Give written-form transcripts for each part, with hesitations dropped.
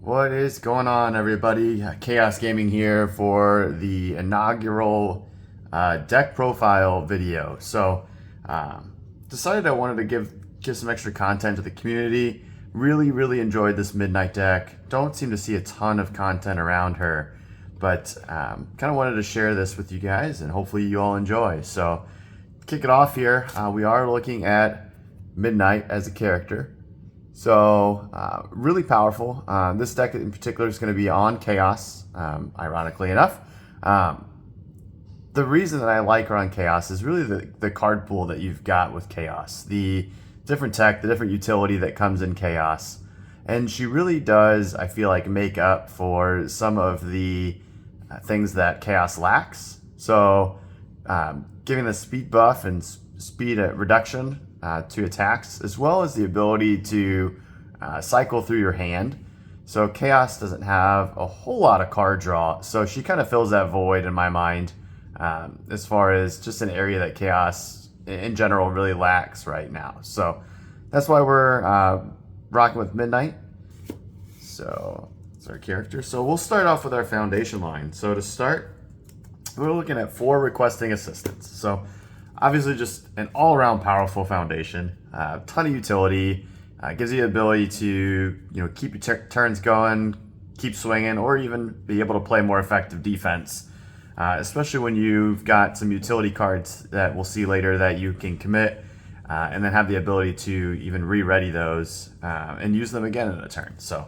What is going on, everybody? Chaos Gaming here for the inaugural deck profile video. Decided I wanted to give some extra content to the community. Really enjoyed this Midnight deck. Don't seem to see a ton of content around her, but kind of wanted to share this with you guys, and hopefully you all enjoy. So, kick it off here. We are looking at Midnight as a character. So, really powerful. This deck in particular is going to be on Chaos, ironically enough. The reason that I like her on Chaos is really the card pool that you've got with Chaos. The different tech, the different utility that comes in Chaos. And she really does, I feel like, make up for some of the things that Chaos lacks. So, giving the speed buff and speed reduction to attacks, as well as the ability to cycle through your hand. So Chaos doesn't have a whole lot of card draw, so she kind of fills that void in my mind, as far as just an area that Chaos in general really lacks right now. So that's why we're rocking with Midnight. So that's our character. So we'll start off with our foundation line. So to start, we're looking at 4 requesting assistance. So obviously just an all-around powerful foundation, ton of utility, gives you the ability to keep your turns going, keep swinging, or even be able to play more effective defense, especially when you've got some utility cards that we'll see later that you can commit and then have the ability to even re-ready those and use them again in a turn. So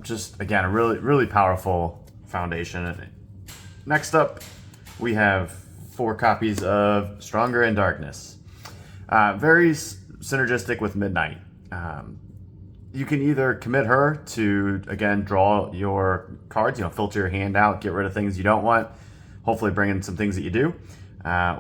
just again, a really powerful foundation. Next up, we have 4 copies of Stronger in Darkness. Very synergistic with Midnight. You can either commit her to, again, draw your cards, filter your hand out, get rid of things you don't want, hopefully bring in some things that you do,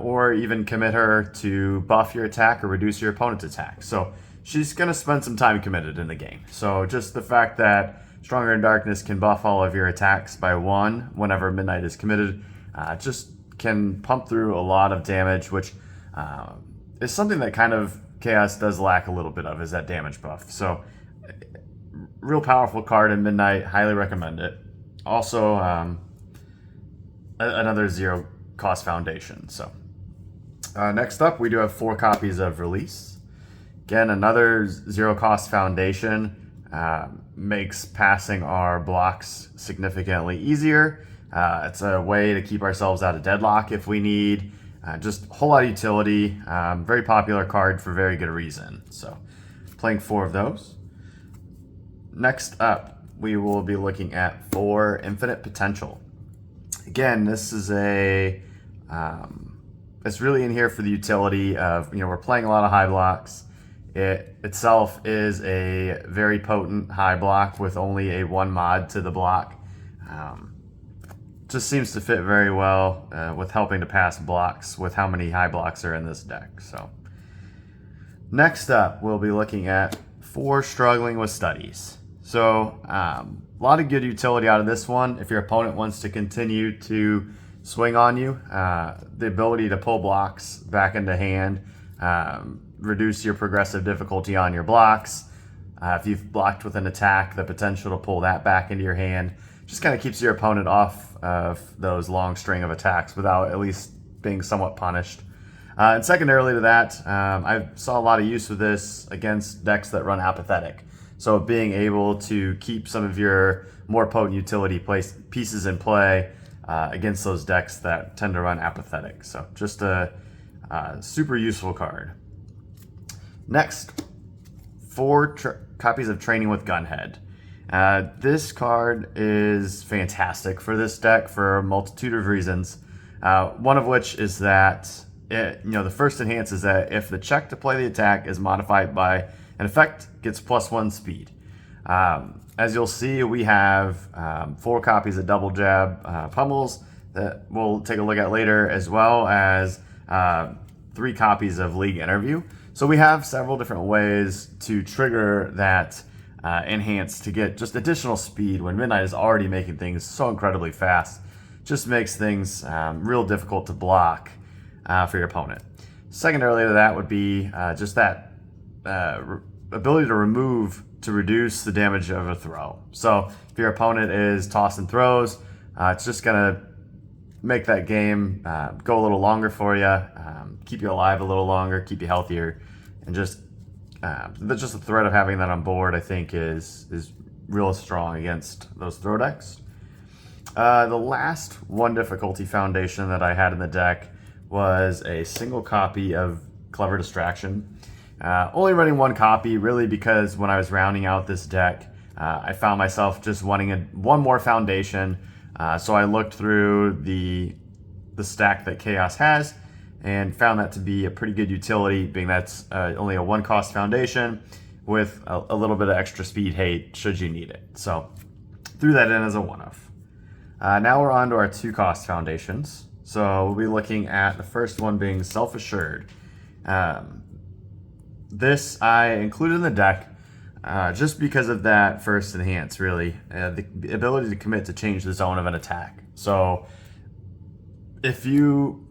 or even commit her to buff your attack or reduce your opponent's attack. So she's going to spend some time committed in the game. So just the fact that Stronger in Darkness can buff all of your attacks by 1 whenever Midnight is committed, just can pump through a lot of damage, which is something that kind of Chaos does lack a little bit of, is that damage buff. So real powerful card in Midnight, highly recommend it. Also another 0 cost foundation. So next up, we do have 4 copies of Release. Again, another 0 cost foundation, makes passing our blocks significantly easier. It's a way to keep ourselves out of deadlock if we need. Just a whole lot of utility. Very popular card for very good reason. So playing 4 of those. Next up, we will be looking at 4 Infinite Potential. Again, this is it's really in here for the utility of, we're playing a lot of high blocks. It itself is a very potent high block with only a 1 mod to the block. Just seems to fit very well with helping to pass blocks with how many high blocks are in this deck. So next up, we'll be looking at 4 Struggling with Studies. So a lot of good utility out of this one. If your opponent wants to continue to swing on you, the ability to pull blocks back into hand, reduce your progressive difficulty on your blocks. If you've blocked with an attack, the potential to pull that back into your hand just kind of keeps your opponent off of those long string of attacks without at least being somewhat punished. And secondarily to that, I saw a lot of use of this against decks that run Apathetic. So being able to keep some of your more potent utility pieces in play against those decks that tend to run Apathetic. So just a super useful card. Next, 4 copies of Training with Gunhead. This card is fantastic for this deck for a multitude of reasons. One of which is that the first enhance is that if the check to play the attack is modified by an effect, gets +1 speed. As you'll see, we have 4 copies of Double Jab Pummels that we'll take a look at later, as well as 3 copies of League Interview. So we have several different ways to trigger that enhance to get just additional speed when Midnight is already making things so incredibly fast. Just makes things real difficult to block for your opponent. Secondarily to that would be just that ability to remove to reduce the damage of a throw. So if your opponent is tossing throws, it's just gonna make that game go a little longer for you, keep you alive a little longer, keep you healthier, and just the threat of having that on board, I think, is real strong against those throw decks. The last one difficulty foundation that I had in the deck was a single copy of Clever Distraction. Only running one copy, really, because when I was rounding out this deck, I found myself just wanting one more foundation. So I looked through the stack that Chaos has and found that to be a pretty good utility, being that's only a one-cost foundation with a little bit of extra speed hate should you need it. So threw that in as a one-off. Now we're on to our two-cost foundations. So we'll be looking at the first one being Self-Assured. This I included in the deck just because of that first enhance, really. The ability to commit to change the zone of an attack. So if you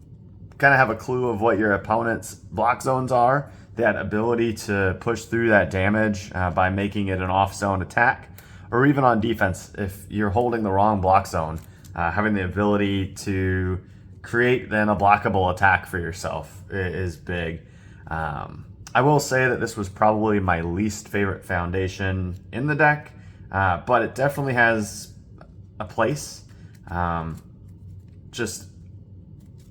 kind of have a clue of what your opponent's block zones are, that ability to push through that damage by making it an off-zone attack, or even on defense, if you're holding the wrong block zone, having the ability to create then a blockable attack for yourself is big. I will say that this was probably my least favorite foundation in the deck, but it definitely has a place. Just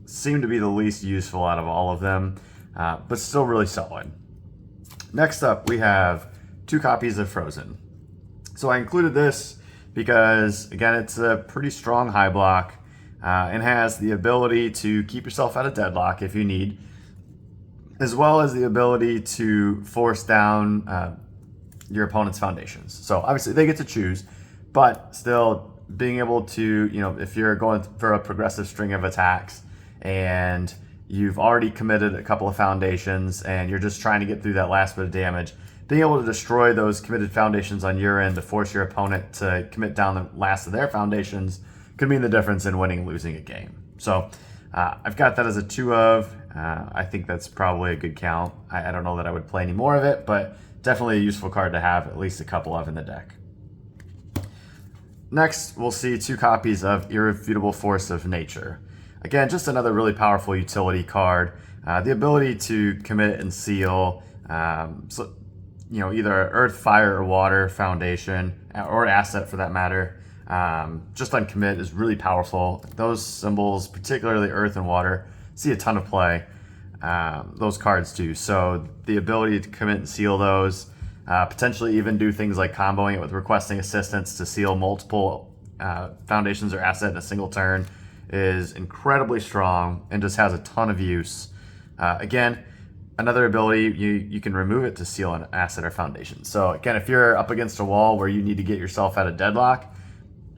seemed to be the least useful out of all of them, but still really solid. Next up, we have 2 copies of Frozen. So I included this because, again, it's a pretty strong high block and has the ability to keep yourself out of deadlock if you need, as well as the ability to force down your opponent's foundations. So obviously they get to choose, but still being able to, if you're going for a progressive string of attacks and you've already committed a couple of foundations and you're just trying to get through that last bit of damage, being able to destroy those committed foundations on your end to force your opponent to commit down the last of their foundations could mean the difference in winning and losing a game. So I've got that as a 2 of. I think that's probably a good count. I don't know that I would play any more of it, but definitely a useful card to have at least a couple of in the deck. Next, we'll see 2 copies of Irrefutable Force of Nature. Again, just another really powerful utility card. The ability to commit and seal, either Earth, Fire, or Water foundation, or asset for that matter, just on commit is really powerful. Those symbols, particularly Earth and Water, see a ton of play. Those cards do. So the ability to commit and seal those, potentially even do things like comboing it with requesting assistance to seal multiple foundations or asset in a single turn, is incredibly strong and just has a ton of use. Again, another ability, you can remove it to seal an asset or foundation. So again, if you're up against a wall where you need to get yourself out of deadlock,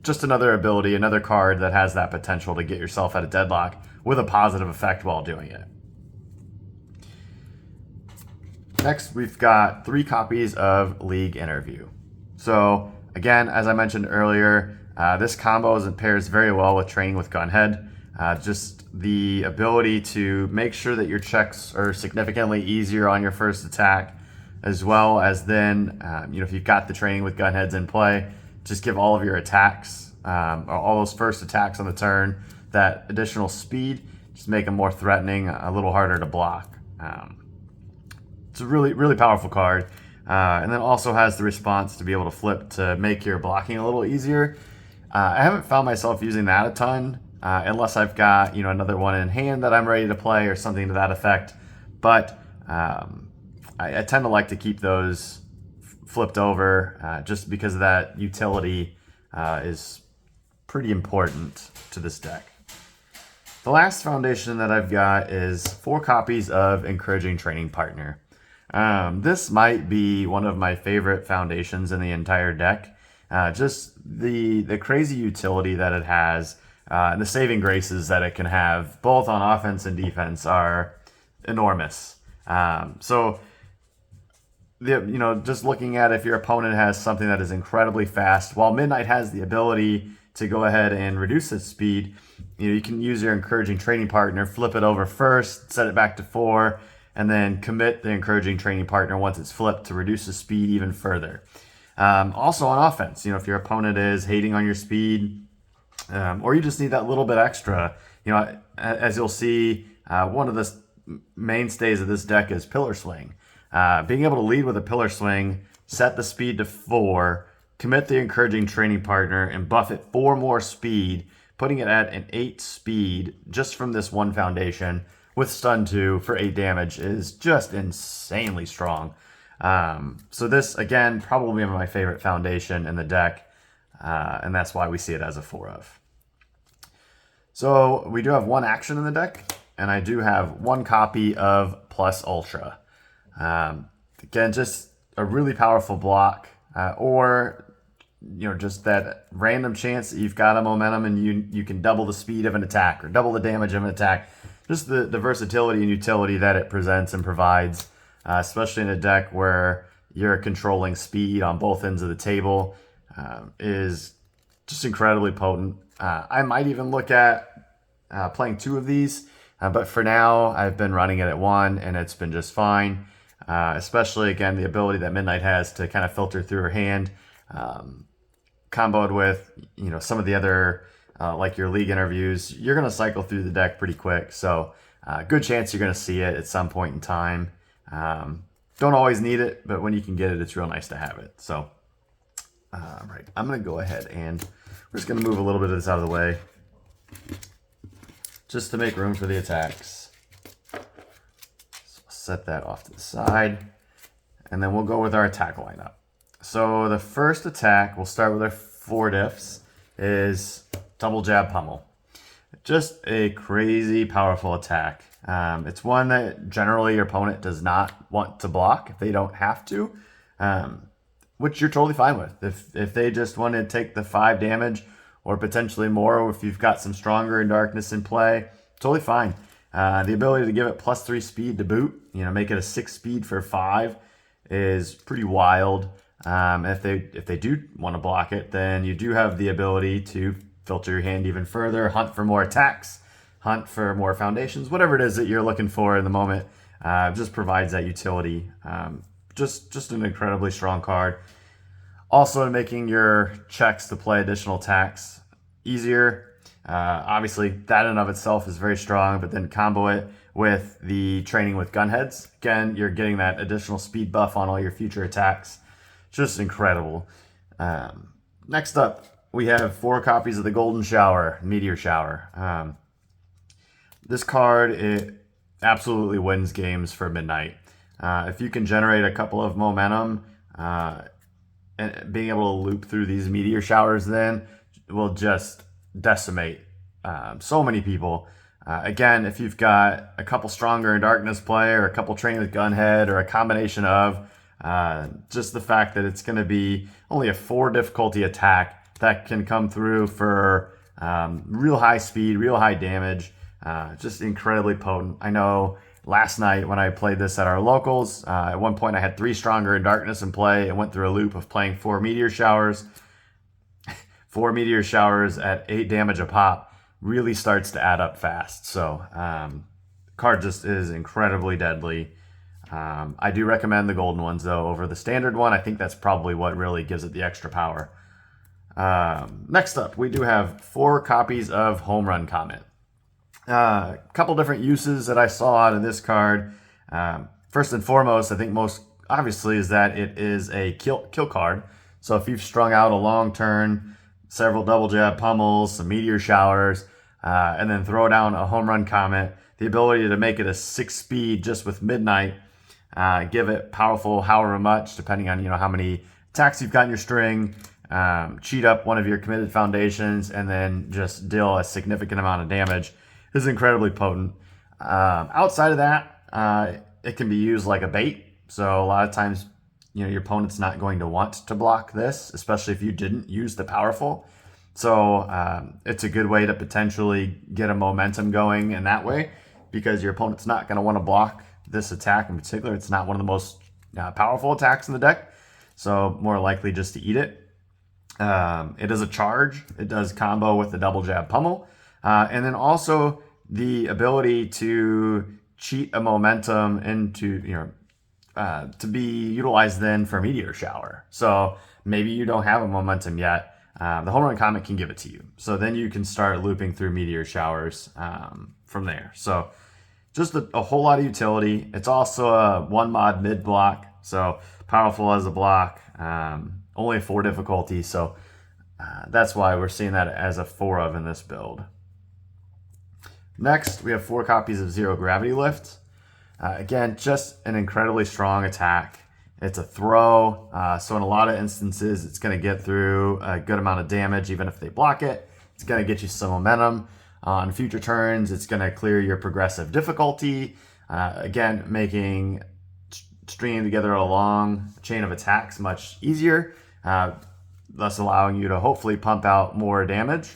just another ability, another card that has that potential to get yourself out of deadlock with a positive effect while doing it. Next, we've got 3 copies of League Interview. So again, as I mentioned earlier, this combo pairs very well with Training with Gunhead. Just the ability to make sure that your checks are significantly easier on your first attack, as well as then, if you've got the Training with Gunheads in play, just give all of your attacks, all those first attacks on the turn, that additional speed, just make them more threatening, a little harder to block. It's a really, really powerful card. And then also has the response to be able to flip to make your blocking a little easier. I haven't found myself using that a ton, unless I've got another one in hand that I'm ready to play or something to that effect. But I tend to like to keep those flipped over just because of that utility is pretty important to this deck. The last foundation that I've got is 4 copies of Encouraging Training Partner. This might be one of my favorite foundations in the entire deck. Just the crazy utility that it has, and the saving graces that it can have, both on offense and defense, are enormous. So just looking at if your opponent has something that is incredibly fast, while Midnight has the ability to go ahead and reduce its speed, you can use your Encouraging Training Partner, flip it over first, set it back to 4, and then commit the Encouraging Training Partner once it's flipped to reduce the speed even further. Also on offense, if your opponent is hating on your speed, or you just need that little bit extra, as you'll see, one of the mainstays of this deck is pillar swing. Being able to lead with a pillar swing, set the speed to 4, commit the encouraging training partner, and buff it 4 more speed, putting it at an 8 speed just from this one foundation with stun 2 for 8 damage is just insanely strong. So this, again, probably my favorite foundation in the deck, and that's why we see it as a 4 of. So we do have 1 action in the deck, and I do have 1 copy of Plus Ultra. Again, just a really powerful block, or just that random chance that you've got a momentum and you can double the speed of an attack or double the damage of an attack. Just the versatility and utility that it presents and provides, especially in a deck where you're controlling speed on both ends of the table, is just incredibly potent. I might even look at playing 2 of these, but for now I've been running it at 1 and it's been just fine. Especially, again, the ability that Midnight has to kind of filter through her hand, comboed with some of the other like your league interviews, you're going to cycle through the deck pretty quick. So good chance you're going to see it at some point in time. Don't always need it, but when you can get it, it's real nice to have it. So right, I'm going to go ahead and we're just going to move a little bit of this out of the way just to make room for the attacks. So set that off to the side, and then we'll go with our attack lineup. So the first attack, we'll start with our 4 diffs, is Double Jab Pummel. Just a crazy powerful attack. It's one that generally your opponent does not want to block if they don't have to, which you're totally fine with. If they just want to take the 5 damage or potentially more, or if you've got some Stronger in Darkness in play, totally fine. The ability to give it +3 speed to boot, make it a 6 speed for 5 is pretty wild. If they do want to block it, then you do have the ability to filter your hand even further, hunt for more attacks, hunt for more foundations, whatever it is that you're looking for in the moment. Just provides that utility. Just an incredibly strong card. Also making your checks to play additional attacks easier. Obviously, that in and of itself is very strong, but then combo it with the training with gunheads. Again, you're getting that additional speed buff on all your future attacks. Just incredible. Next up, we have 4 copies of the Golden Shower, Meteor Shower. This card, it absolutely wins games for Midnight. If you can generate a couple of momentum, and being able to loop through these Meteor Showers then will just decimate so many people. Again, if you've got a couple Stronger in Darkness play or a couple Train with Gunhead or a combination of, just the fact that it's going to be only a 4 difficulty attack that can come through for real high speed, real high damage, just incredibly potent. I know last night when I played this at our locals, at one point I had 3 Stronger in Darkness in play and went through a loop of playing 4 Meteor Showers. 4 Meteor Showers at 8 damage a pop really starts to add up fast. So card just is incredibly deadly. I do recommend the golden ones though over the standard one. I think that's probably what really gives it the extra power. Next up, we do have 4 copies of Home Run Comet. A couple different uses that I saw out of this card. First and foremost, I think most obviously is that it is a kill card. So if you've strung out a long turn, several Double Jab Pummels, some Meteor Showers, and then throw down a Home Run Comet, the ability to make it a 6 speed just with Midnight, give it powerful however much, depending on how many attacks you've got in your string, cheat up one of your committed foundations, and then just deal a significant amount of damage is incredibly potent. Outside of that, it can be used like a bait. So a lot of times, your opponent's not going to want to block this, especially if you didn't use the powerful. So it's a good way to potentially get a momentum going in that way, because your opponent's not going to want to block this attack in particular. It's not one of the most powerful attacks in the deck, so more likely just to eat it. It is a charge. It does combo with the Double Jab Pummel. And then also the ability to cheat a momentum into, to be utilized then for Meteor Shower. So maybe you don't have a momentum yet, the Home Run Comet can give it to you. So then you can start looping through meteor showers from there. So just a whole lot of utility. It's also a 1 mod mid block, so powerful as a block, only 4 difficulty. So that's why we're seeing that as a 4 of in this build. Next, we have 4 copies of Zero Gravity Lift. Again, just an incredibly strong attack. It's a throw, so in a lot of instances, it's going to get through a good amount of damage, even if they block it. It's going to get you some momentum. On future turns, it's going to clear your progressive difficulty. Again, making stringing together a long chain of attacks much easier, thus allowing you to hopefully pump out more damage.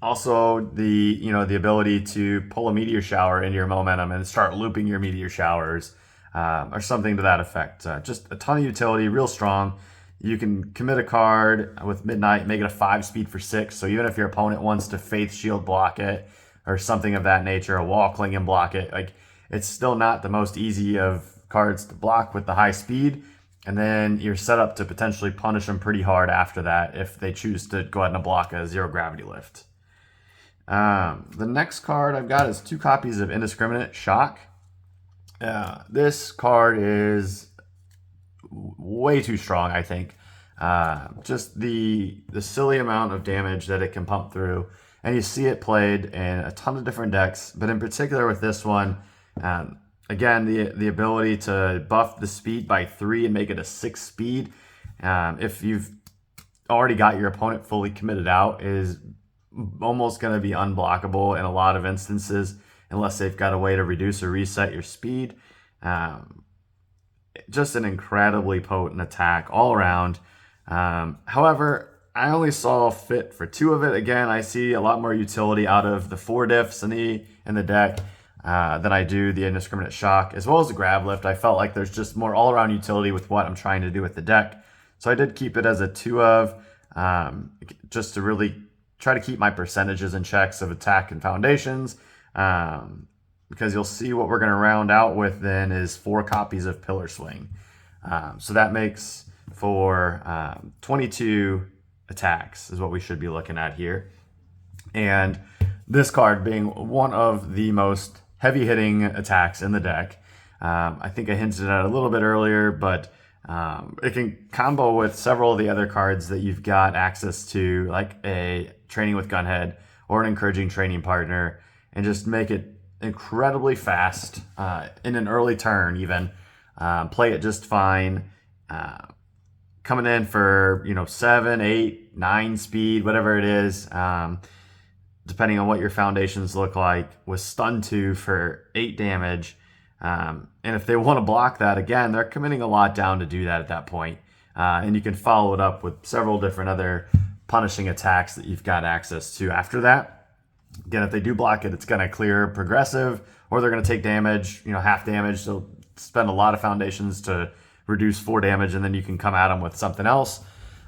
Also, the ability to pull a meteor shower into your momentum and start looping your meteor showers, or something to that effect. Just a ton of utility, real strong. You can commit a card with Midnight, make it a 5 speed for 6. So even if your opponent wants to Faith Shield block it or something of that nature, a Wall Cling and block it, like it's still not the most easy of cards to block with the high speed. And then you're set up to potentially punish them pretty hard after that if they choose to go ahead and block a Zero Gravity Lift. The next card I've got is 2 copies of Indiscriminate Shock. This card is way too strong, I think. Just the silly amount of damage that it can pump through, and you see it played in a ton of different decks, but in particular with this one, again, the ability to buff the speed by 3 and make it a 6 speed, if you've already got your opponent fully committed out, is almost going to be unblockable in a lot of instances unless they've got a way to reduce or reset your speed. Just an incredibly potent attack all around. However, I only saw fit for 2 of it. Again, I see a lot more utility out of the 4 diffs in the deck than I do the Indiscriminate Shock, as well as the Grab Lift. I felt like there's just more all-around utility with what I'm trying to do with the deck. So I did keep it as a 2 of, just to really try to keep my percentages in checks of attack and foundations. Because you'll see what we're going to round out with then is 4 copies of Pillar Swing. So that makes for 22 attacks is what we should be looking at here. And this card being one of the most heavy-hitting attacks in the deck. I think I hinted at it a little bit earlier, but it can combo with several of the other cards that you've got access to, like a Training with Gunhead or an Encouraging Training Partner, and just make it incredibly fast in an early turn even. Play it just fine. Coming in for 7, 8, 9 speed, whatever it is, depending on what your foundations look like, with stun 2 for 8 damage. And if they want to block that, again, they're committing a lot down to do that at that point. And you can follow it up with several different other punishing attacks that you've got access to after that. Again, if they do block it, it's going to clear progressive, or they're going to take damage, half damage. So spend a lot of foundations to reduce 4 damage, and then you can come at them with something else,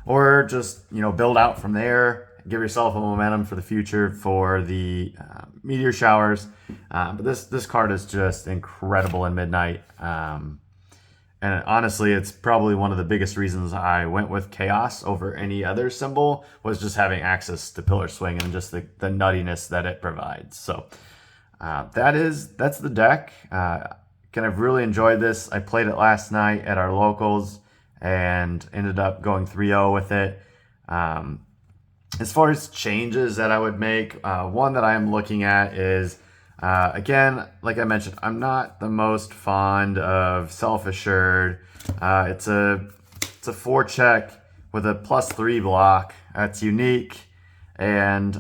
or just build out from there. Give yourself a momentum for the future for the meteor showers. But this card is just incredible in Midnight. And honestly, it's probably one of the biggest reasons I went with Chaos over any other symbol, was just having access to Pillar Swing and just the nuttiness that it provides. So that's the deck. Kind of really enjoyed this. I played it last night at our locals and ended up going 3-0 with it. As far as changes that I would make, one that I am looking at is, again, like I mentioned, I'm not the most fond of Self-Assured. It's a 4-check with a +3 block. That's unique, and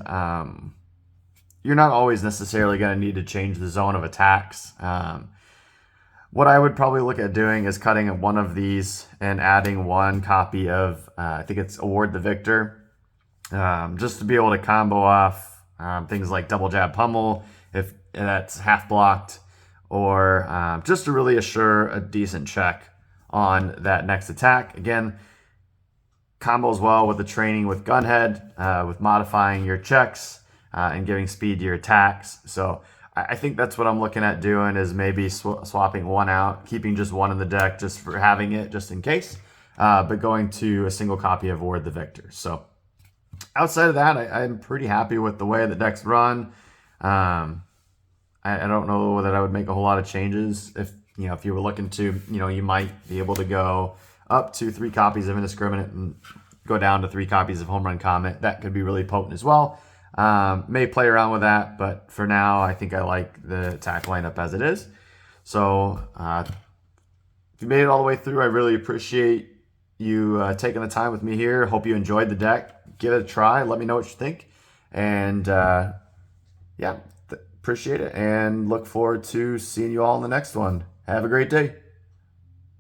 you're not always necessarily going to need to change the zone of attacks. What I would probably look at doing is cutting one of these and adding 1 copy of, I think it's Award the Victor, just to be able to combo off things like Double Jab Pummel, if that's half blocked, or just to really assure a decent check on that next attack. Again, combos well with the Training with Gunhead, with modifying your checks and giving speed to your attacks. So I think that's what I'm looking at doing, is maybe swapping 1 out, keeping just 1 in the deck just for having it, just in case. but going to a single copy of Ward the Victor. So outside of that, I'm pretty happy with the way the deck's run. I don't know that I would make a whole lot of changes. If you were looking to, you might be able to go up to 3 copies of Indiscriminate and go down to 3 copies of Home Run Comet. That could be really potent as well. May play around with that, but for now, I think I like the attack lineup as it is. So if you made it all the way through, I really appreciate you taking the time with me here. Hope you enjoyed the deck. Give it a try. Let me know what you think. And yeah, appreciate it, and look forward to seeing you all in the next one. Have a great day.